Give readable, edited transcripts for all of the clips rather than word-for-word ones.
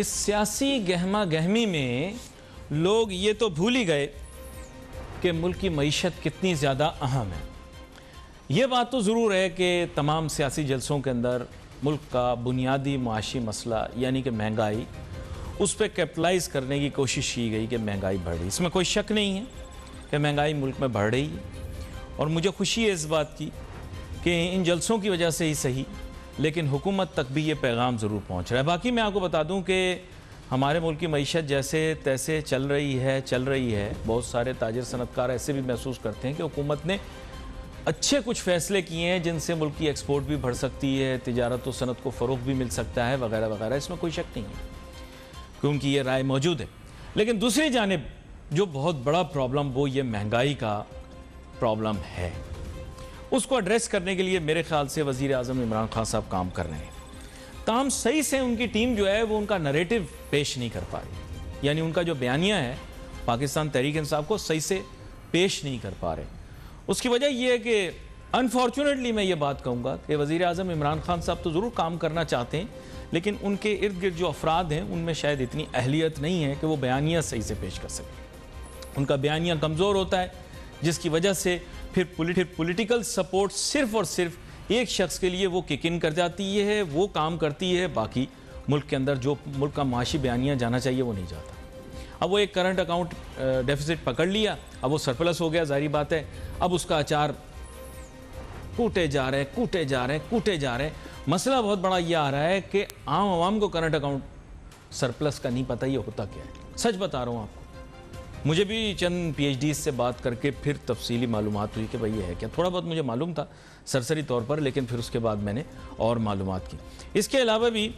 इस सियासी गहमा गहमी में लोग ये तो भूल ही गए कि मुल्क की मईशत कितनी ज़्यादा अहम है। ये बात तो ज़रूर है कि तमाम सियासी जलसों के अंदर मुल्क का बुनियादी माशी मसला यानी कि महंगाई, उस पर कैपिटलाइज़ करने की कोशिश की गई कि महंगाई बढ़ रही। इसमें कोई शक नहीं है कि महंगाई मुल्क में बढ़ रही है और मुझे खुशी है इस बात की कि इन जलसों की वजह से ही सही, लेकिन हुकूमत तक भी ये पैगाम ज़रूर पहुँच रहा है। बाकी मैं आपको बता दूँ कि हमारे मुल्क की मईशत जैसे तैसे चल रही है। बहुत सारे ताजिर सनतकार ऐसे भी महसूस करते हैं कि हुकूमत ने अच्छे कुछ फ़ैसले किए हैं जिनसे मुल्क की एक्सपोर्ट भी बढ़ सकती है, तिजारत और सनत को फ़रोग़ भी मिल सकता है, वगैरह वगैरह। इसमें कोई शक नहीं है क्योंकि ये राय मौजूद है। लेकिन दूसरी जानिब जो बहुत बड़ा प्रॉब्लम वो ये महंगाई का प्रॉब्लम है, उसको एड्रेस करने के लिए मेरे ख्याल से वज़ीर आज़म इमरान खान साहब काम कर रहे हैं। ताहम सही से उनकी टीम जो है वो उनका नरेटिव पेश नहीं कर पा रही, यानी उनका जो बयानिया है पाकिस्तान तहरीक इंसाफ को सही से पेश नहीं कर पा रहे। उसकी वजह यह है कि अनफॉर्चुनेटली मैं ये बात कहूँगा कि वज़ीर आज़म इमरान खान साहब तो ज़रूर काम करना चाहते हैं, लेकिन उनके इर्द गिर्द जो अफराद हैं उनमें शायद इतनी अहलियत नहीं है कि वो बयानिया सही से पेश कर सकें। उनका बयानिया कमज़ोर होता है, जिसकी वजह से फिर पॉलिटिकल सपोर्ट सिर्फ़ और सिर्फ एक शख्स के लिए वो किक इन कर जाती है, वो काम करती है, बाकी मुल्क के अंदर जो मुल्क का माशी बयानिया जाना चाहिए वो नहीं जाता। अब वो एक करंट अकाउंट डेफिसिट पकड़ लिया, अब वो सरप्लस हो गया, जाहिर बात है। अब उसका अचार कूटे जा रहे हैं। मसला बहुत बड़ा ये आ रहा है कि आम आवाम को करंट अकाउंट सरप्लस का नहीं पता ये होता क्या है। सच बता रहा हूँ आपको, मुझे भी चंद PhD से बात करके फिर तफसीली मालूमात हुई कि भाई ये है क्या। थोड़ा बहुत मुझे मालूम था सरसरी तौर पर, लेकिन फिर उसके बाद मैंने और मालूमात की। इसके अलावा भी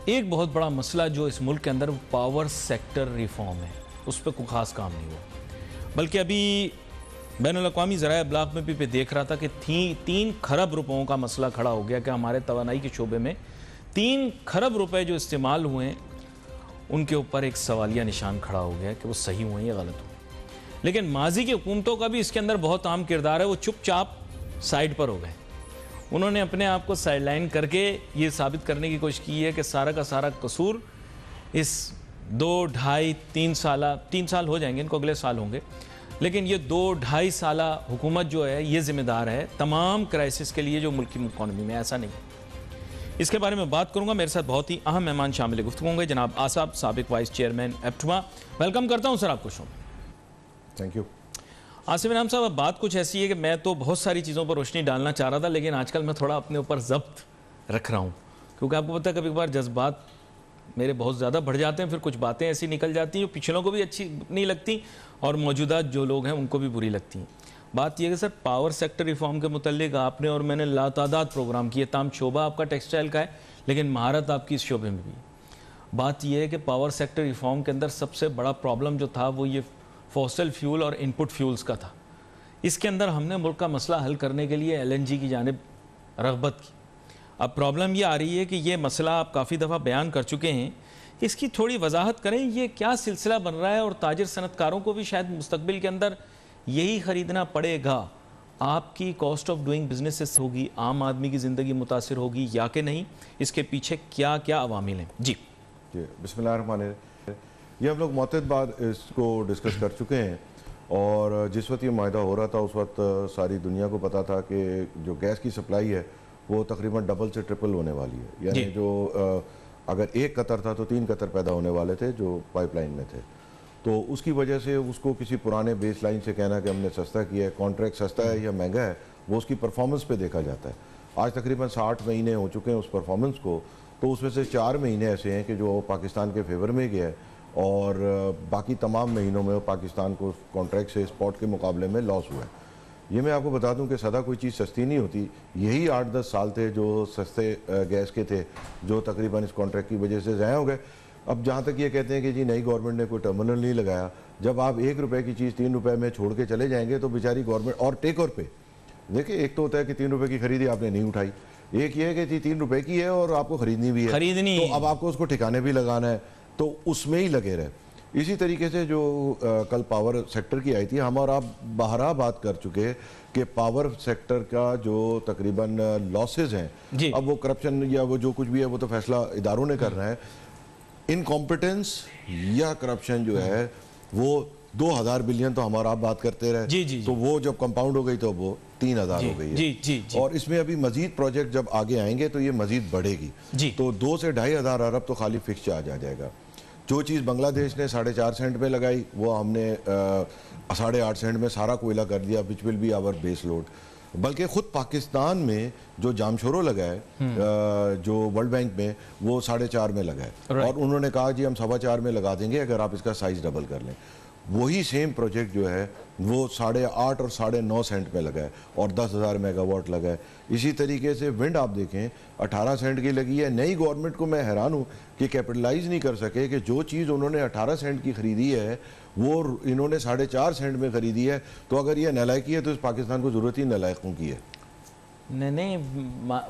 एक बहुत बड़ा मसला जो इस मुल्क के अंदर पावर सेक्टर रिफॉर्म है, उस पर कोई ख़ास काम नहीं हुआ। बल्कि अभी बैनुल अक़वामी ज़राए अबलाग में भी देख रहा था कि 3 खरब रुपयों का मसला खड़ा हो गया कि हमारे तवानाई के शोबे में 3 खरब रुपए जो इस्तेमाल हुए हैं उनके ऊपर एक सवालिया निशान खड़ा हो गया कि वो सही हुए या गलत हुए। लेकिन माजी की हुकूमतों का भी इसके अंदर बहुत अहम किरदार है। वो चुपचाप साइड पर हो गए। उन्होंने अपने आप को साइडलाइन करके ये साबित करने की कोशिश की है कि सारा का सारा कसूर इस 2, ढाई, 3 साल हो जाएंगे, इनको अगले साल होंगे, लेकिन ये 2, ढाई साल हुकूमत जो है ये ज़िम्मेदार है तमाम क्राइसिस के लिए जो मुल्क की इकॉनमी में। ऐसा नहीं, इसके बारे में बात करूंगा। मेरे साथ बहुत ही अहम मेहमान शामिल गुफ्तगू होंगे। जनाब आसाब, साबिक वाइस चेयरमैन एप्टमा, वेलकम करता हूं सर आपको शो में। Thank you. आसिफ इनाम साहब, अब बात कुछ ऐसी है कि मैं तो बहुत सारी चीज़ों पर रोशनी डालना चाह रहा था, लेकिन आजकल मैं थोड़ा अपने ऊपर जब्त रख रहा हूँ, क्योंकि आपको पता है कभी कभार जज्बात मेरे बहुत ज़्यादा बढ़ जाते हैं, फिर कुछ बातें ऐसी निकल जाती हैं जो पिछलों को भी अच्छी नहीं लगती और मौजूदा जो लोग हैं उनको भी बुरी लगती हैं। बात यह है कि सर पावर सेक्टर रिफॉर्म के मुतल्लिक आपने और मैंने लातादाद प्रोग्राम किए। ताम शोबा आपका टेक्सटाइल का है, लेकिन महारत आपकी इस शोबे में भी। बात यह है कि पावर सेक्टर रिफॉर्म के अंदर सबसे बड़ा प्रॉब्लम जो था वो ये फॉसिल फ्यूल और इनपुट फ्यूल्स का था। इसके अंदर हमने मुल्क का मसला हल करने के लिए LNG की जानिब रग़बत की। अब प्रॉब्लम ये आ रही है कि ये मसला आप काफ़ी दफ़ा बयान कर चुके हैं, इसकी थोड़ी वजाहत करें, ये क्या सिलसिला बन रहा है और ताजिर सनतकारों को भी शायद मुस्तकबिल के अंदर यही ख़रीदना पड़ेगा। आपकी कॉस्ट ऑफ डूइंग बिजनेस होगी, आम आदमी की ज़िंदगी मुतासिर होगी या कि नहीं, इसके पीछे क्या क्या अवामिल हैं? जी बिस्मिल्लाहिर्रहमानिर्रहीम। ये हम लोग मौतद बाद इसको डिस्कस कर चुके हैं और जिस वक्त ये मायदा हो रहा था उस वक्त सारी दुनिया को पता था कि जो गैस की सप्लाई है वो तकरीबन डबल से ट्रिपल होने वाली है। यानी जो अगर 1 कतर था तो 3 कतर पैदा होने वाले थे जो पाइपलाइन में थे। तो उसकी वजह से उसको किसी पुराने बेस लाइन से कहना कि हमने सस्ता किया है, कॉन्ट्रैक्ट सस्ता है या महंगा है, वो उसकी परफॉर्मेंस पे देखा जाता है। आज तकरीबन 60 महीने हो चुके हैं उस परफॉर्मेंस को, तो उसमें से 4 महीने ऐसे हैं कि जो पाकिस्तान के फेवर में गया है और बाकी तमाम महीनों में पाकिस्तान को कॉन्ट्रैक्ट से स्पॉट के मुकाबले में लॉस हुआ है। ये मैं आपको बता दूं कि सदा कोई चीज़ सस्ती नहीं होती। यही 8-10 साल थे जो सस्ते गैस के थे, जो तकरीबन इस कॉन्ट्रैक्ट की वजह से ज़ाया हो गए। अब जहाँ तक ये कहते हैं कि जी नई गवर्नमेंट ने कोई टर्मिनल नहीं लगाया, जब आप 1 रुपये की चीज़ 3 रुपये में छोड़ के चले जाएंगे तो बेचारी गवर्नमेंट, और टेक और पे देखिए, एक तो होता है कि 3 रुपये की खरीदी आपने नहीं उठाई, एक ये है कि 3 रुपये की है और आपको खरीदनी भी है, तो अब आपको उसको ठिकाने भी लगाना है, तो उसमें ही लगे रहे। इसी तरीके से जो कल पावर सेक्टर की आई थी, हम और आप बहरा बात कर चुके कि पावर सेक्टर का जो तकरीबन लॉसेज हैं, अब वो करप्शन या वो जो कुछ भी है वो तो फैसला इदारों ने करना है। इनकॉम्पिटेंस या करप्शन जो है वो 2000 बिलियन तो हमारा आप बात करते रहे, जी। तो वो जब कंपाउंड हो गई तो वो 3000 हो गई है। जी। और इसमें अभी मजीद प्रोजेक्ट जब आगे आएंगे तो ये मजीद बढ़ेगी जी। तो 2 से 2,500 अरब तो खाली फिक्स चार्ज आ जाएगा। जो चीज़ बांग्लादेश ने 4.5 सेंट में लगाई वो हमने 8.5 सेंट में सारा कोयला कर दिया, which will be our base load. बल्कि खुद पाकिस्तान में जो जामशोरो लगा है जो वर्ल्ड बैंक में वो 4.5 में लगा है और उन्होंने कहा जी हम 4.25 में लगा देंगे अगर आप इसका साइज डबल कर लें। वही सेम प्रोजेक्ट जो है वो 8.5 और 9.5 सेंट में लगा है और 10,000 मेगावाट लगा है। इसी तरीके से विंड आप देखें 18 सेंट की लगी है। नई गवर्नमेंट को मैं हैरान हूँ कि कैपिटलाइज नहीं कर सके कि जो चीज़ उन्होंने 18 सेंट की खरीदी है वो इन्होंने 4.5 सेंट में खरीदी है। तो अगर ये नालायकी है तो इस पाकिस्तान को ज़रूरत ही नालायकों की है। नहीं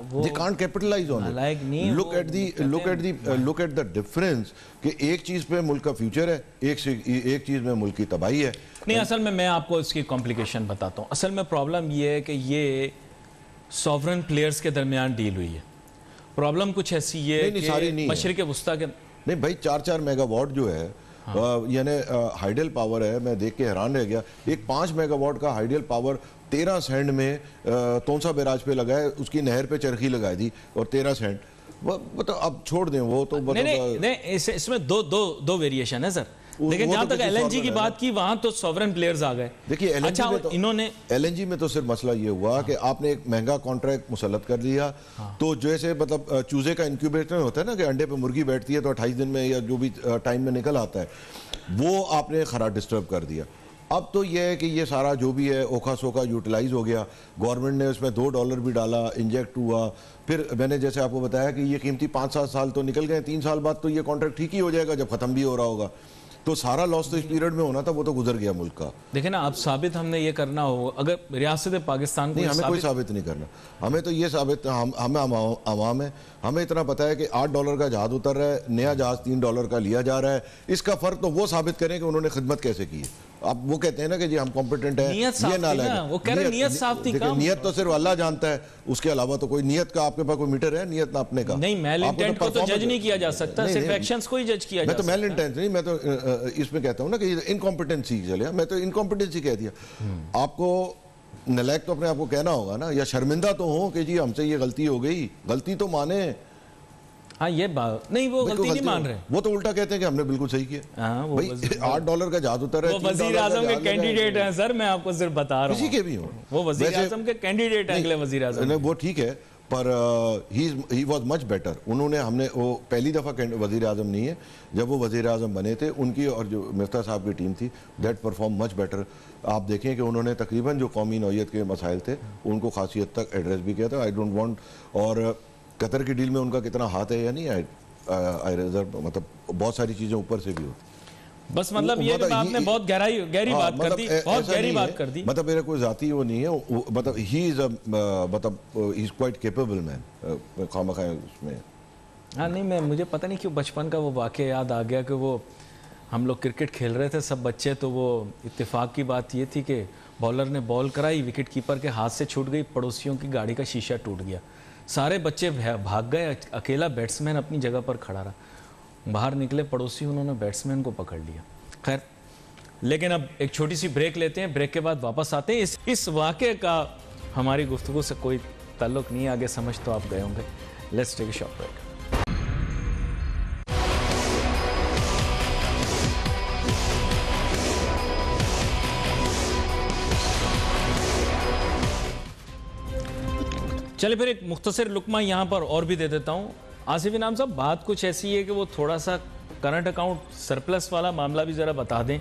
वो they can't capitalize on it. Look at the difference कि एक चीज पे मुल्क का फ्यूचर है, एक चीज में मुल्क की तबाही है। नहीं, असल में मैं आपको इसकी कॉम्प्लिकेशन बताता हूँ। असल में प्रॉब्लम ये है कि ये सॉवरन प्लेयर्स के दरमियान डील हुई है। प्रॉब्लम कुछ ऐसी है कि मशरिक वस्ता के नहीं भाई 4 मेगावाट जो है यानी हाइडल पावर है। मैं देख के हैरान रह गया, एक 5 मेगावाट का हाइडल पावर 13 सेंट में तोंसा बैराज पे लगा है, उसकी नहर पे चरखी लगा दी और 13 सेंट मतलब अब छोड़ दें वो तो नहीं इसमें दो वेरिएशन है सर। लेकिन जहां तक एलएनजी की बात की वहां तो सॉवरन प्लेयर्स आ गए। देखिए अच्छा इन्होंने एलएनजी में तो सिर्फ मसला ये हुआ कि आपने एक महंगा कॉन्ट्रैक्ट मुसल्लत कर दिया तो जैसे मतलब चूजे का इंक्यूबेटर होता है ना कि अंडे पे मुर्गी बैठती है तो 28 दिन में या जो भी टाइम में निकल आता है, वो आपने खरा डिस्टर्ब कर दिया। अब तो यह है कि ये सारा जो भी है ओखा सोखा यूटिलाइज हो गया। गवर्नमेंट ने उसमें $2 भी डाला, इंजेक्ट हुआ। फिर मैंने जैसे आपको बताया कि ये कीमती 5-7 साल तो निकल गए, 3 साल बाद तो ये कॉन्ट्रैक्ट ठीक ही हो जाएगा जब खत्म भी हो रहा होगा। तो सारा लॉस तो इस पीरियड में होना था, वो तो गुजर गया मुल्क का। देखिए ना, अब साबित हमने ये करना हो अगर रियासत पाकिस्तान को नहीं, हमें कोई साबित नहीं करना। हमें तो ये साबित हमें आवाम है, हमें इतना पता है कि $8 का जहाज उतर रहा है, नया जहाज $3 का लिया जा रहा है। इसका फर्क तो वो साबित करें कि उन्होंने खिदमत कैसे की है। अब वो कहते हैं ना कि जी हम कॉम्पिटेंट है, ये नालायक है। वो कह रहे नियत साफ थी। नियत तो सिर्फ अल्लाह जानता है, उसके अलावा तो कोई नियत का आपके पास कोई मीटर है नियत नापने का? नहीं, मेल इंटेंट को तो जज नहीं किया जा सकता, सिर्फ एक्शंस को ही जज किया जा सकता है। मैं तो मेल इंटेंट नहीं, मैं तो इसमें कहता हूं ना कि इनकॉम्पिटेंसी चले, मैं तो इनकॉम्पिटेंसी कह दिया। आपको नालायक तो अपने आप को कहना होगा ना, या शर्मिंदा तो हो कि जी हमसे ये गलती हो गई, गलती तो माने। हाँ ये बात नहीं, वो गलती नहीं मान रहे, वो तो उल्टा कहते हैं कि हमने बिल्कुल सही किया। भाई $8 का जहाज उतर है, वो वजीर आजम के कैंडिडेट हैं सर, मैं आपको सिर्फ बता रहा हूँ। किसी के भी हो, वो वजीर आजम के कैंडिडेट हैं, अगले वजीर आजम। वो ठीक है, पर ही वॉज मच बेटर। उन्होंने हमने वो पहली दफ़ा वजीर आजम नहीं है, जब वो वजीर आजम बने थे उनकी और जो मिफ्ता साहब की टीम थी, दैट परफॉर्म मच बेटर। आप देखें कि उन्होंने तकरीबन जो कौमी नौयत के मसाइल थे उनको खासी हद तक एड्रेस भी किया था। आई डोंट वांट, और कतर की डील में उनका कितना हाथ है या नहीं, आई रिजर्व, मतलब बहुत सारी चीज़ें ऊपर से भी होती। बस मतलब ये आपने बहुत गहरी बात कर दी, बहुत गहरी बात कर दी। मतलब मेरा कोई जाती वो नहीं है, मतलब ही इज मतलब he is quite capable man. खामखा उसमें हाँ नहीं, मैं मुझे पता नहीं क्यों बचपन का वो वाक़या याद आ गया कि वो हम लोग क्रिकेट खेल रहे थे सब बच्चे, तो वो इत्तेफाक की बात ये थी कि बॉलर ने बॉल कराई, विकेट कीपर के हाथ से छूट गई, पड़ोसियों की गाड़ी का शीशा टूट गया, सारे बच्चे भाग गए, अकेला बैट्समैन अपनी जगह पर खड़ा रहा। बाहर निकले पड़ोसी, उन्होंने बैट्समैन को पकड़ लिया। खैर, लेकिन अब एक छोटी सी ब्रेक लेते हैं, ब्रेक के बाद वापस आते हैं। इस वाक़े का हमारी गुफ्तगू से कोई ताल्लुक़ नहीं है, आगे समझ तो आप गए होंगे। Let's take a short break. चलिए फिर एक मुख्तसर लुकमा यहाँ पर और भी दे देता हूँ। आसिफ इनाम साहब, बात कुछ ऐसी है कि वो थोड़ा सा करंट अकाउंट सरप्लस वाला मामला भी ज़रा बता दें,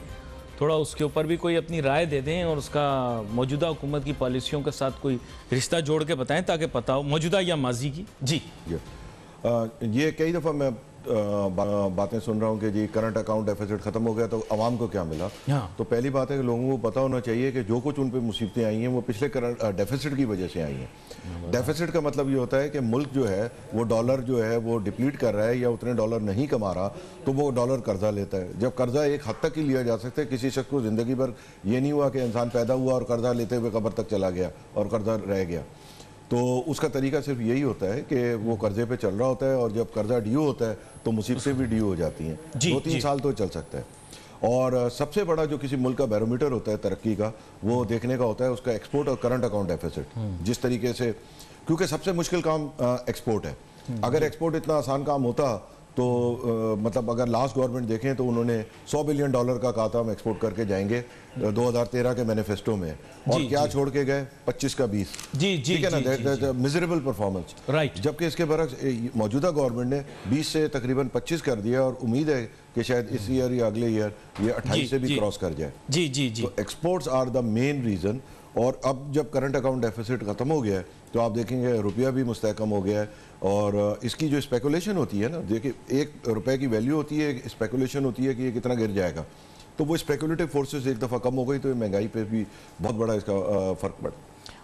थोड़ा उसके ऊपर भी कोई अपनी राय दे दें और उसका मौजूदा हुकूमत की पॉलिसियों के साथ कोई रिश्ता जोड़ के बताएं ताकि पता हो, मौजूदा या माजी की। जी ये कई दफ़ा मैं बातें सुन रहा हूँ कि जी करंट अकाउंट डेफिसिट ख़त्म हो गया तो आवाम को क्या मिला। तो पहली बात है कि लोगों को पता होना चाहिए कि जो कुछ उन पर मुसीबतें आई हैं वो पिछले करंट डेफिसिट की वजह से आई हैं। डेफिसिट का मतलब ये होता है कि मुल्क जो है वो डॉलर जो है वो डिप्लीट कर रहा है या उतने डॉलर नहीं कमा रहा, तो वो डॉलर कर्जा लेता है। जब कर्जा एक हद तक ही लिया जा सकता है, किसी शख्स को ज़िंदगी भर ये नहीं हुआ कि इंसान पैदा हुआ और कर्जा लेते हुए कब्र तक चला गया और कर्जा रह गया। तो उसका तरीका सिर्फ यही होता है कि वो कर्जे पे चल रहा होता है, और जब कर्जा ड्यू होता है तो मुसीबतें भी ड्यू हो जाती हैं। 2-3 साल तो चल सकता है। और सबसे बड़ा जो किसी मुल्क का बैरोमीटर होता है तरक्की का, वो देखने का होता है उसका एक्सपोर्ट और करंट अकाउंट डेफिसिट। जिस तरीके से, क्योंकि सबसे मुश्किल काम एक्सपोर्ट है। अगर एक्सपोर्ट इतना आसान काम होता तो मतलब अगर लास्ट गवर्नमेंट देखें तो उन्होंने $100 बिलियन का कहा था हम एक्सपोर्ट करके जाएंगे 2013 के मैनिफेस्टो में, और क्या छोड़ के गए? 25 का 20। ठीक है ना, मिजरेबल परफॉर्मेंस। राइट। जबकि इसके बरक्स मौजूदा गवर्नमेंट ने 20 से तकरीबन 25 कर दिया, और उम्मीद है कि शायद इस ईयर या अगले ईयर ये 28 से भी क्रॉस कर जाए। तो exports are the main reason. और अब जब करंट अकाउंट डेफिसिट खत्म हो गया है तो आप देखेंगे रुपया भी मुस्तहकम हो गया है, और इसकी जो स्पेकुलेशन होती है ना, देखिए $1 की वैल्यू होती है, स्पेकुलेशन होती है कि ये कितना गिर जाएगा, तो वो स्पेकुलेटिव फोर्सेस एक दफ़ा कम हो गई तो ये महंगाई पे भी बहुत बड़ा इसका फ़र्क पड़ा।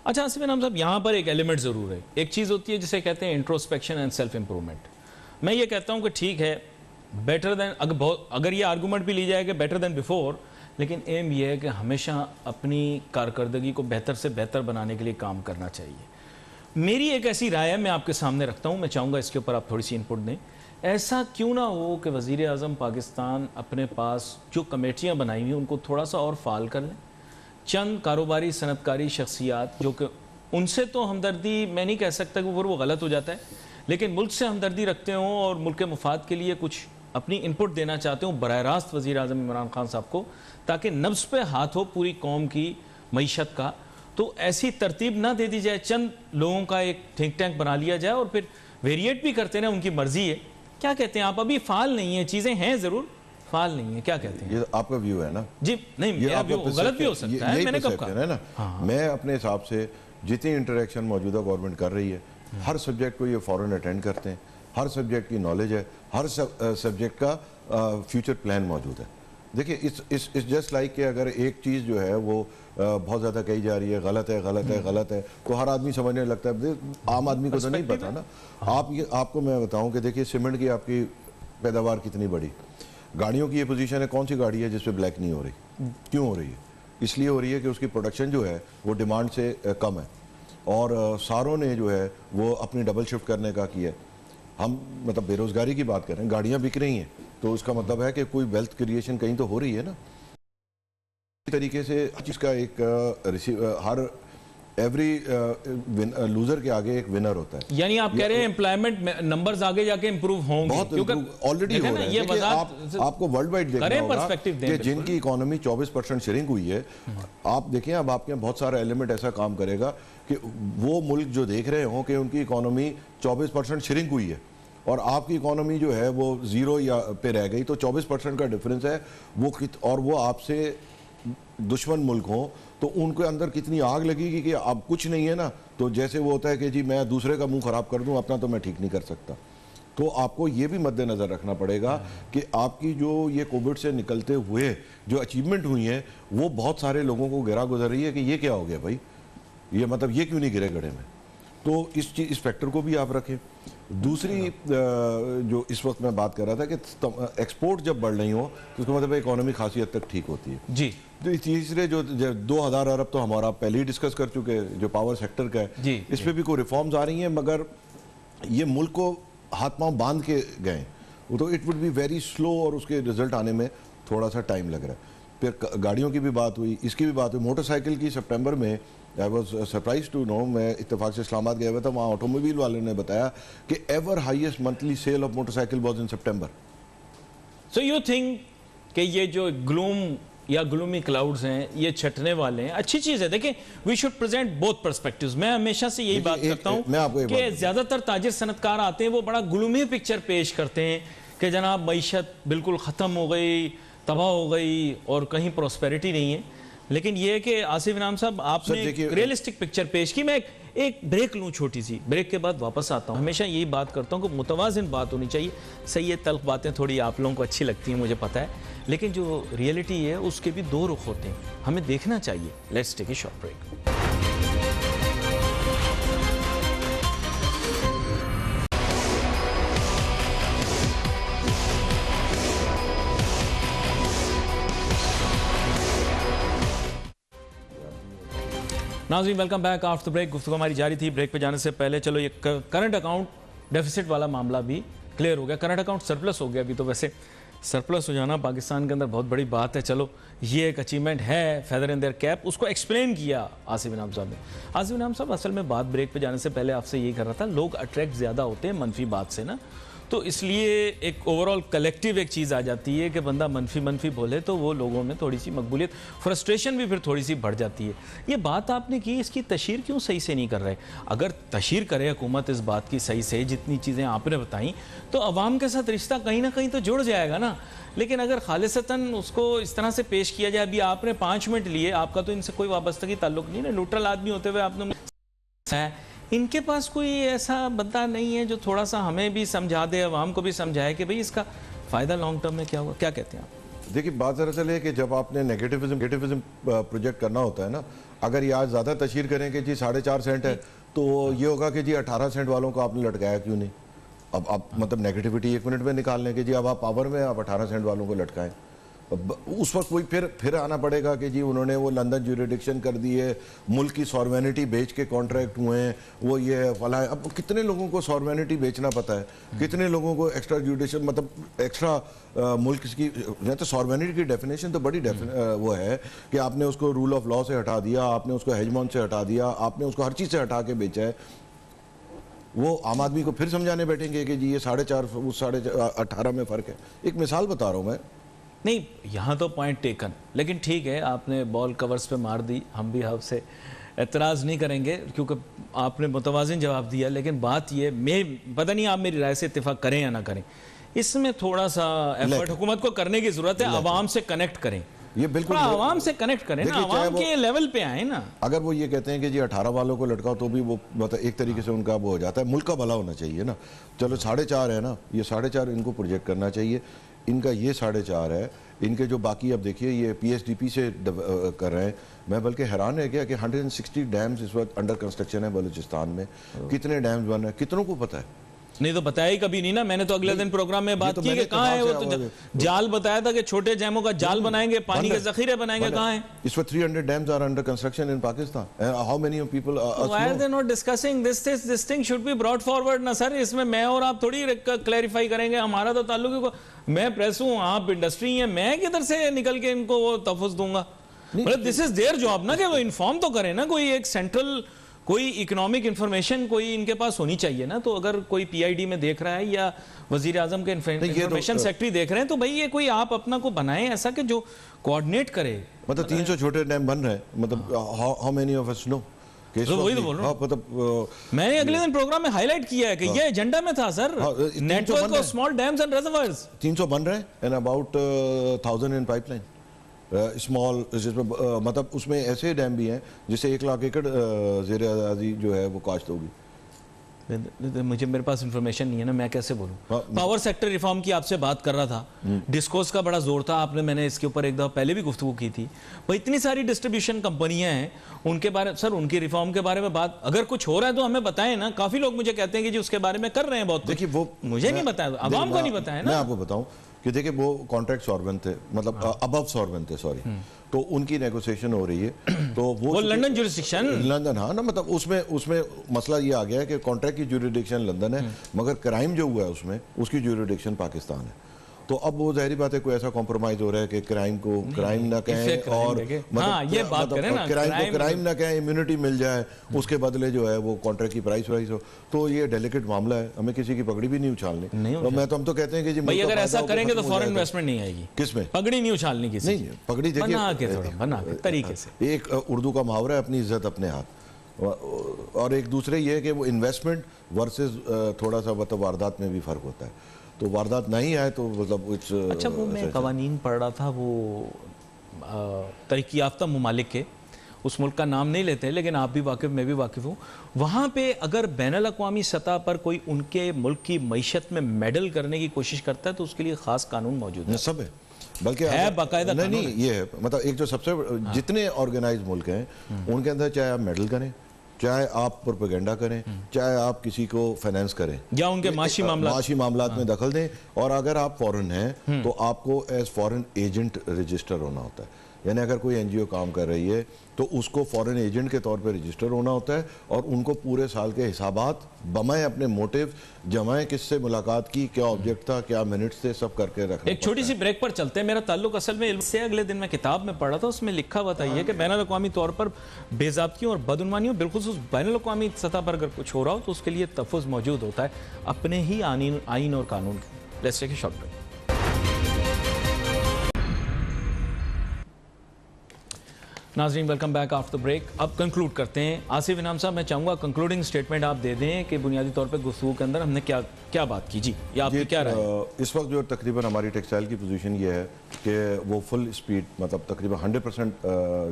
अच्छा आसिफ इनाम साहब, यहाँ पर एक एलिमेंट ज़रूर है। एक चीज़ होती है जिसे कहते हैं इंट्रोस्पेक्शन एंड सेल्फ इम्प्रूवमेंट। मैं ये कहता हूँ कि ठीक है, बेटर देन, अगर ये आर्गूमेंट भी ली जाए कि बेटर देन बिफोर, लेकिन एम ये है कि हमेशा अपनी कारकर्दगी को बेहतर से बेहतर बनाने के लिए काम करना चाहिए। मेरी एक ऐसी राय है, मैं आपके सामने रखता हूँ, मैं चाहूँगा इसके ऊपर आप थोड़ी सी इनपुट दें। ऐसा क्यों ना हो कि वज़ीर आज़म पाकिस्तान अपने पास जो कमेटियाँ बनाई हुई उनको थोड़ा सा और फाल कर लें। चंद कारोबारी सनतकारी शख्सियात जो कि उनसे तो हमदर्दी मैं नहीं कह सकता कि वो गलत हो जाता है, लेकिन मुल्क से हमदर्दी रखते हों और मुल्क के मुफाद के लिए कुछ अपनी इनपुट देना चाहते हूँ बराह रास्त वज़ीर आज़म इमरान खान साहब को, ताकि नब्ज़ पे हाथ हो पूरी कौम की मईशत का, तो ऐसी तरतीब ना दे दी जाए, चंद लोगों का एक थिंक टैंक बना लिया जाए और फिर वेरिएट भी करते ना, उनकी मर्जी है। क्या कहते हैं आप? अभी फाल नहीं है, चीज़ें हैं ज़रूर, फाल नहीं है, क्या कहते हैं? ये आपका व्यू है ना जी? नहीं, मेरा व्यू गलत भी हो सकता है, मैंने कब कहा? है ना, मैं अपने हिसाब से जितनी इंटरेक्शन मौजूदा गवर्नमेंट कर रही है, हर सब्जेक्ट को ये फ़ौरन अटेंड करते हैं, हर सब्जेक्ट की नॉलेज है, हर सब्जेक्ट का फ्यूचर प्लान मौजूद है। देखिए इस जस्ट लाइक कि अगर एक चीज़ जो है वो बहुत ज़्यादा कही जा रही है गलत है गलत है गलत है, तो हर आदमी समझने लगता है। आम आदमी को तो नहीं पता ना। आपको मैं बताऊं कि देखिए सीमेंट की आपकी पैदावार कितनी बड़ी, गाड़ियों की ये पोजीशन है, कौन सी गाड़ी है जिसपे ब्लैक नहीं हो रही? क्यों हो रही है? इसलिए हो रही है कि उसकी प्रोडक्शन जो है वो डिमांड से कम है, और सारों ने जो है वो अपनी डबल शिफ्ट करने का किया है। हम मतलब बेरोजगारी की बात कर रहे हैं, गाड़ियां बिक रही हैं, तो उसका मतलब है कि कोई वेल्थ क्रिएशन कहीं तो हो रही है ना। इस तरीके से इसका एक हर एवरी लूजर के आगे एक विनर होता है। यानी आप कह रहे हैं एम्प्लॉयमेंट नंबर्स आगे जाके इंप्रूव होंगे, बहुत ऑलरेडी हो रहे हैं। आपको वर्ल्ड वाइड देखना होगा कि जिनकी इकोनॉमी 24% श्रिंक हुई है, आप देखें, अब आपके यहाँ बहुत सारा एलिमेंट ऐसा काम करेगा कि वो मुल्क जो देख रहे हों कि उनकी इकोनॉमी 24% श्रिंक हुई है और आपकी इकोनॉमी जो है वो 0 या पे रह गई, तो 24% का डिफरेंस है वो और वो आपसे दुश्मन मुल्क हों, तो उनके अंदर कितनी आग लगेगी कि अब कुछ नहीं है ना, तो जैसे वो होता है कि जी मैं दूसरे का मुंह खराब कर दूं, अपना तो मैं ठीक नहीं कर सकता। तो आपको ये भी मद्देनज़र रखना पड़ेगा कि आपकी जो ये कोविड से निकलते हुए जो अचीवमेंट हुई हैं वो बहुत सारे लोगों को गिरा गुजर रही है कि ये क्या हो गया भाई, ये मतलब ये क्यों नहीं गिरे गड़े में। तो इस फैक्टर को भी आप रखें। दूसरी जो इस वक्त मैं बात कर रहा था कि एक्सपोर्ट जब बढ़ रही हो तो उसका मतलब इकोनॉमी खासी हद तक ठीक होती है जी। तो तीसरे जो 2000 अरब तो हमारा पहले ही डिस्कस कर चुके हैं जो पावर सेक्टर का है, इस पर भी कोई रिफॉर्म्स आ रही हैं, मगर ये मुल्क को हाथ पांव बांध के गए, तो it would be very slow और उसके रिजल्ट आने में थोड़ा सा टाइम लग रहा है। फिर गाड़ियों की भी बात हुई, इसकी भी बात हुई। मोटरसाइकिल की सितंबर में I was surprise to know, मैं इत्तेफाक से इस्लामाबाद गया हुआ था, वहाँ ऑटोमोबाइल वाले ने बताया कि ever highest monthly cell of motorcycle was in September. So you think कि ये जो ग्लूम या ग्लूमी क्लाउड्स हैं ये छटने वाले हैं, अच्छी चीज़ है। देखिए we should present both perspectives. मैं हमेशा से यही बात करता हूँ कि ज़्यादातर ताजिर सनतकार आते हैं वो बड़ा ग्लूमी पिक्चर पेश करते हैं कि जनाब मईशत बिल्कुल ख़त्म हो गई, तबाह हो गई और कहीं प्रॉस्पेरिटी नहीं है। लेकिन ये है कि आसिफ इनाम साहब आपने एक रियलिस्टिक पिक्चर पेश की। मैं एक ब्रेक लूँ छोटी सी, ब्रेक के बाद वापस आता हूँ। हमेशा यही बात करता हूँ कि मुतवाज़िन बात होनी चाहिए। सही है, तल्ख बातें थोड़ी आप लोगों को अच्छी लगती हैं, मुझे पता है, लेकिन जो रियलिटी है उसके भी दो रुख होते हैं, हमें देखना चाहिए। Let's take a short break. नाज़रीन वेलकम बैक आफ्टर ब्रेक। गुफ्तगू हमारी जारी थी। ब्रेक पे जाने से पहले चलो ये करंट अकाउंट डेफिसिट वाला मामला भी क्लियर हो गया। करंट अकाउंट सरप्लस हो गया। अभी तो वैसे सरप्लस हो जाना पाकिस्तान के अंदर बहुत बड़ी बात है। चलो ये एक अचीवमेंट है, फेदर इन देयर कैप। उसको एक्सप्लेन किया आसिफ इनाम साहब ने। आसिफ इनाम साहब, असल में बात ब्रेक पे जाने से पहले आपसे यही कर रहा था, लोग अट्रैक्ट ज़्यादा होते हैं मनफी बात से ना, तो इसलिए एक ओवरऑल कलेक्टिव एक चीज़ आ जाती है कि बंदा मनफी बोले तो वो लोगों में थोड़ी सी मकबूलियत, फ्रस्ट्रेशन भी फिर थोड़ी सी बढ़ जाती है। ये बात आपने की, इसकी तशहीर क्यों सही से नहीं कर रहे? अगर तशहीर करे हुकूमत इस बात की सही से, जितनी चीज़ें आपने बताई, तो अवाम के साथ रिश्ता कहीं ना कहीं तो जुड़ जाएगा ना। लेकिन अगर खालिसतन उसको इस तरह से पेश किया जाए, अभी आपने 5 मिनट लिए, आपका तो इनसे कोई वाबस्तगी ताल्लुक नहीं है, न्यूट्रल आदमी होते हुए आपने, इनके पास कोई ऐसा बंदा नहीं है जो थोड़ा सा हमें भी समझा दे, अवाम को भी समझाए कि भाई इसका फ़ायदा लॉन्ग टर्म में क्या होगा? क्या कहते हैं आप? देखिए, बात दरअसल है कि जब आपने नेगेटिविज्म प्रोजेक्ट करना होता है ना, अगर ये आज ज़्यादा तशहीर करें कि जी 4.5 सेंट है, तो ये होगा कि जी 18 सेंट वालों को आपने लटकाया क्यों नहीं। अब आप मतलब नेगेटिविटी 1 मिनट में निकाल लें कि जी अब आप पावर में आप 18 सेंट वालों को लटकाएं। उस वक्त कोई फिर आना पड़ेगा कि जी उन्होंने वो लंदन ज्यूरिडिक्शन कर दी है, मुल्क की सॉर्वेनिटी बेच के कॉन्ट्रैक्ट हुए हैं, वो ये फला है। अब कितने लोगों को सॉर्वेनिटी बेचना पता है, कितने लोगों को एक्स्ट्रा ज्यूडिशन मतलब एक्स्ट्रा मुल्क की, तो सॉर्वेनिटी की डेफिनेशन तो बड़ी वो है कि आपने उसको रूल ऑफ लॉ से हटा दिया, आपने उसको हेजमॉन से हटा दिया, आपने उसको हर चीज़ से हटा के बेचा है। वो आम आदमी को फिर समझाने बैठेंगे कि जी ये 4.5 उस 18.5 में फ़र्क है। एक मिसाल बता रहा हूँ मैं। नहीं, यहाँ तो पॉइंट टेकन, लेकिन ठीक है, आपने बॉल कवर्स पे मार दी, हम भी आपसे एतराज़ नहीं करेंगे क्योंकि आपने मुतवाज़िन जवाब दिया। लेकिन बात ये, मैं पता नहीं आप मेरी राय से इत्तेफाक करें या ना करें, इसमें थोड़ा सा एफर्ट हुकूमत को करने की ज़रूरत है। आवाम से कनेक्ट करें, ये बिल्कुल आवाम से कनेक्ट करें ना, आवाम के लेवल पे आए ना। अगर वो ये कहते हैं कि जी 18 वालों को लटकाओ, तो भी वो मतलब एक तरीके से उनका वो हो जाता है। मुल्क का भला होना चाहिए ना। चलो 4.5 है ना, ये 4.5 इनको प्रोजेक्ट करना चाहिए। इनका ये 4.5 है, इनके जो बाकी अब देखिए ये PSDP से कर रहे हैं। मैं बल्कि हैरान है क्या कि 160 डैम्स इस वक्त अंडर कंस्ट्रक्शन है बलूचिस्तान में। कितने डैम्स बन रहे हैं, कितनों को पता है? नहीं तो बताया ही कभी नहीं ना। मैंने तो अगले दिन प्रोग्राम में बात की कि कहाँ है वो, तो जाल बताया था कि छोटे डैमों का जाल बनाएंगे, पानी के जखीरे बनाएंगे, कहाँ है? इस वक्त 300 dams are under construction in Pakistan. How many people why are they not discussing this thing should be brought forward ना सर। इसमें मैं और आप थोड़ी क्लैरिफाई करेंगे, हमारा तो ताल्लुक है। मैं प्रेस हूँ, आप इंडस्ट्री हैं, मैं किधर से निकल के इनको वो तहफ़्फ़ुज़ दूंगा? मतलब दिस इज देयर जॉब ना कि वो इन्फॉर्म तो करें ना। कोई एक सेंट्रल कोई इकोनॉमिक इंफॉर्मेशन कोई इनके पास होनी चाहिए ना। तो अगर कोई PID में देख रहा है या वजीर आजम के इंफॉर्मेशन सेक्रेटरी देख रहे हैं, तो भाई ये कोई आप अपना को बनाएं ऐसा कि जो कोऑर्डिनेट करे। मतलब 300 छोटे डैम बन रहे हैं, मतलब how many of us know? तो वही तो बोल रहा हूं। मतलब मैंने अगले दिन प्रोग्राम में हाईलाइट किया है कि ये एजेंडा में था sir, network of small dams and reservoirs. 300 बन रहे हैं and about 1000 in pipeline small, जिसमें मतलब उसमें ऐसे डैम भी हैं जिससे 1 लाख एकड़ ज़ेर आज़ादी जो है वो काश्त होगी। मुझे मेरे पास इंफॉर्मेशन नहीं है ना, मैं कैसे बोलूं? पावर सेक्टर रिफॉर्म की आपसे बात कर रहा था, डिस्कोर्स का बड़ा जोर था, आपने मैंने इसके ऊपर एक दफा पहले भी गुफ्तगू की थी। भाई इतनी सारी डिस्ट्रीब्यूशन कंपनियां हैं, उनके बारे सर उनकी रिफॉर्म के बारे में बात अगर कुछ हो रहा है तो हमें बताएं ना। काफी लोग मुझे कहते हैं कि जी उसके बारे में कर रहे हैं बहुत। देखिए वो मुझे नहीं बताया, अवाम को नहीं बताया ना। मैं आपको बताऊं कि देखिए वो कॉन्ट्रैक्ट सॉर्वेंट थे, मतलब अबव सॉर्वेंट थे, सॉरी, तो उनकी नेगोशिएशन हो रही है। तो वो लंदन ज्यूरिसडिक्शन, लंदन, हाँ ना, मतलब उसमें मसला ये आ गया है कि कॉन्ट्रैक्ट की ज्यूरिसडिक्शन लंदन है, मगर क्राइम जो हुआ है उसमें उसकी ज्यूरिसडिक्शन पाकिस्तान है। तो अब वो जाहिर बात है कोई ऐसा कॉम्प्रोमाइज हो रहा है कि क्राइम को क्राइम ना कहें और ये बात करें ना, क्राइम को क्राइम ना कहें, इम्यूनिटी मिल जाए, उसके बदले जो है वो कॉन्ट्रैक्ट की प्राइस हो। तो ये डेलिकेट मामला है, हमें किसी की पगड़ी भी नहीं उछालनी। तो हम तो कहते हैं कि जी भाई अगर ऐसा करेंगे तो फॉरेन इन्वेस्टमेंट नहीं आएगी। किसमें? पगड़ी नहीं उछालनी किसी। नहीं, पगड़ी देखिए बना के तरीके से। एक उर्दू का मुहावरा है, अपनी इज्जत अपने हाथ, और एक दूसरे ये है कि वो इन्वेस्टमेंट वर्सेस थोड़ा सा मतलब वारदात में भी फर्क होता है। तो वारदात नहीं आए तो मतलब अच्छा, वो मैं कवानीन पढ़ रहा था, वो तरक्की याफ्ता ममालिक के, उस मुल्क का नाम नहीं लेते लेकिन आप भी वाकिफ़, मैं भी वाकिफ़ हूँ, वहाँ पे अगर बैनुल अक़वामी सतह पर कोई उनके मुल्क की मईशत में मेडल करने की कोशिश करता है तो उसके लिए ख़ास कानून मौजूद है। सब है, बल्कि है बाकायदा। नहीं, ये है मतलब एक जो सबसे जितने ऑर्गेनाइज मुल्क हैं उनके अंदर चाहे आप मेडल करें, चाहे आप प्रोपेगेंडा करें, चाहे आप किसी को फाइनेंस करें या उनके माशी मामलात में दखल दें, और अगर आप फॉरेन हैं तो आपको एज फॉरेन एजेंट रजिस्टर होना होता है। यानी अगर कोई एनजीओ काम कर रही है तो उसको फॉरेन एजेंट के तौर पे रजिस्टर होना होता है और उनको पूरे साल के हिसाबात बमाएं अपने मोटिव जमाएं किससे मुलाकात की, क्या ऑब्जेक्ट था, क्या मिनट्स थे, सब करके रखना। एक छोटी सी ब्रेक पर चलते हैं। मेरा ताल्लुक असल में इल्म से, अगले दिन मैं किताब में पढ़ा था, उसमें लिखा हुआ था ये कि बैनुल-अक़वामी तौर पर बेज़ाब्तियों और बदउनवानियों बिलखुसूस बैनुल-अक़वामी सतह पर अगर कुछ हो रहा हो तो उसके लिए तहफ़्फ़ुज़ मौजूद होता है अपने ही आईन और कानून के। Let's take a short break. नाज़रीन, वेलकम बैक आफ्टर ब्रेक। अब कंक्लूड करते हैं। आसिफ इनाम साहब, मैं चाहूँगा कंक्लूडिंग स्टेटमेंट आप दे दें कि बुनियादी तौर पे गुफ्तगू के अंदर हमने क्या क्या बात की जी, या आपकी क्या राय है? इस वक्त जो तकरीबन हमारी टेक्सटाइल की पोजीशन ये है कि वो फुल स्पीड, मतलब तकरीबन 100%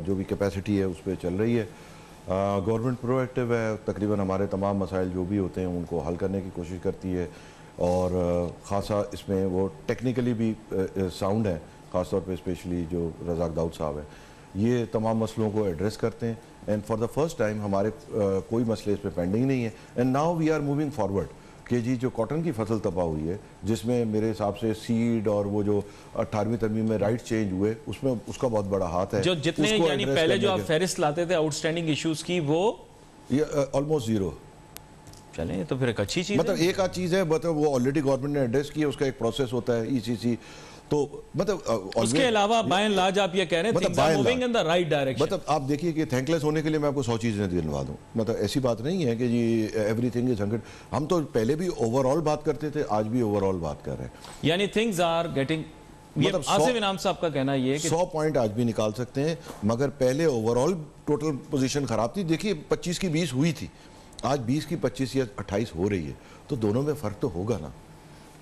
जो भी कैपेसिटी है उस पर चल रही है। गवर्नमेंट प्रोएक्टिव है, तकरीबन हमारे तमाम मसाइल जो भी होते हैं उनको हल करने की कोशिश करती है और ख़ासा इसमें वो टेक्निकली भी साउंड है, ख़ास तौर पे स्पेशली जो रज़ाक दाऊद साहब है, ये तमाम मसलों को एड्रेस करते हैं। And for the first time हमारे कोई मसले इस पर पेंडिंग नहीं है। And now we are moving forward कि जी जो कॉटन की फसल तबाह हुई है, जिसमें मेरे हिसाब से सीड और वो जो 18वीं तरमीम में राइट चेंज हुए, उसमें उसका बहुत बड़ा हाथ है। जो जितने यानी पहले जो आप फहरिस्त लाते थे आउटस्टैंडिंग इश्यूज की, वो ये ऑलमोस्ट जीरो। चलें, तो फिर एक अच्छी चीज़ मतलब एक आध चीज़ है, मतलब वो ऑलरेडी गवर्नमेंट ने एड्रेस की है, उसका एक प्रोसेस होता है ईसीसी। तो मतलब उसके अलावा बाय एंड लार्ज आप ये कह रहे हैं मतलब things are moving in the right direction। मतलब आप देखिए कि थैंकलेस होने के लिए मैं आपको 100 चीज़ें दिलवा दूं, मतलब ऐसी बात नहीं है कि जी एवरीथिंग इज हंड्रेड। हम तो पहले भी ओवरऑल बात करते थे, आज भी ओवरऑल बात कर रहे हैं। यानी थिंग्स आर गेटिंग, मतलब आसिफ इनाम साहब का कहना ये है कि 100 पॉइंट आज भी निकाल सकते हैं, मगर पहले ओवरऑल टोटल पोजीशन खराब थी। देखिए 25 की 20 हुई थी, आज 20 की 25 या 28 हो रही है, तो दोनों में फर्क तो होगा ना,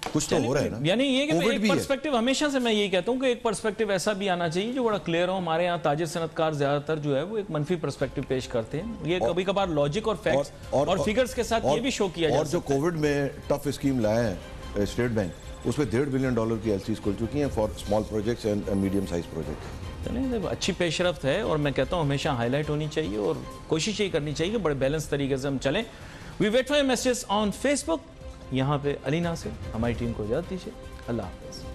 कुछ तो हो रहा है ना। यानी ये कि एक पर्सपेक्टिव, हमेशा से मैं यही कहता हूं कि एक पर्सपेक्टिव ऐसा भी आना चाहिए जो बड़ा क्लियर हो। हमारे यहाँ ताजिर सनतकार ज्यादातर जो है वो एक मनफी पर्सपेक्टिव पेश करते हैं। ये कभी कभार लॉजिक और फैक्ट्स और फिगर्स के साथ ये भी शो किया और जो कोविड में टफ स्कीम लाए हैं स्टेट बैंक, उसमें $1.5 बिलियन की एलसीज खुल चुकी हैं for small projects and medium size project. चलें, अच्छी पेशरफ्त है और मैं कहता हूँ हमेशा हाईलाइट होनी चाहिए और कोशिश यही करनी चाहिए कि बड़े बैलेंस तरीके से हम चलें। We wait for your messages on Facebook. यहाँ पे अली नासिर, हमारी टीम को इजाज़त दीजिए। अल्लाह हाफ़िज़।